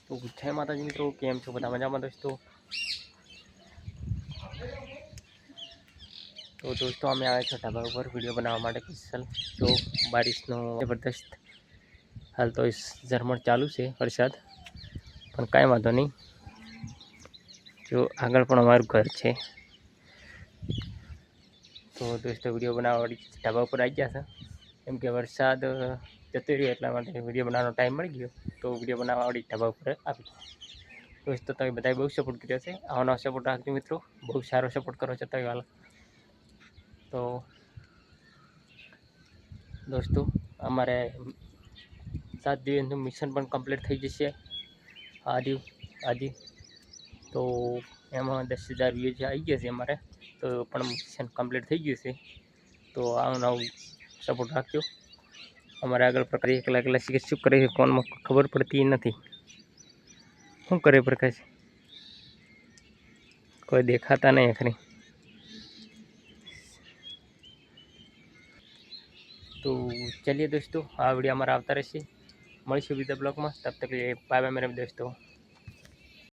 તો જય માતાજી મિત્રો, કેમ છો બધા? મજામાં દોસ્તો? તો દોસ્તો અમે આવ્યા છો ઢાબા ઉપર વિડીયો બનાવવા માટે સ્પેશિયલ। તો બારિશનો જબરદસ્ત હાલ તો ઝરમર ચાલુ છે વરસાદ, પણ કાંઈ વાંધો નહીં। જો આગળ પણ અમારું ઘર છે। તો દોસ્તો વિડીયો બનાવવા ઢાબા ઉપર આવી ગયા છે, કેમ કે વરસાદ જતો રહ્યો એટલા માટે વિડીયો બનાવવાનો ટાઈમ મળી ગયો। તો વિડીયો બનાવવા ઢાબા ઉપર આવી દોસ્તો, તમે બધાએ બહુ સપોર્ટ કર્યો છે, આવો નવો સપોર્ટ રાખજો મિત્રો, બહુ સારો સપોર્ટ કરો છો તમે વાલા। તો દોસ્તો અમારે 7 દિવસનું મિશન પણ કમ્પ્લીટ થઈ જશે આજે। તો એમાં 10,000 વ્યૂઝ આવી ગયા છે અમારે, તો પણ મિશન કમ્પ્લીટ થઈ ગયું છે। તો આવું નવું સપોર્ટ રાખજો। અમારે આગળ પ્રકાર એકલા શું કરે છે ફોનમાં ખબર પડતી નથી। શું કરે પ્રકાશ? કોઈ દેખાતા નહીં આખરી। तो चलिए दोस्तों, आ वीडियो हमारा आवता रहे, મળીશું બીજા બ્લોગમાં। तब तक बाय बाय मेरे दोस्तों।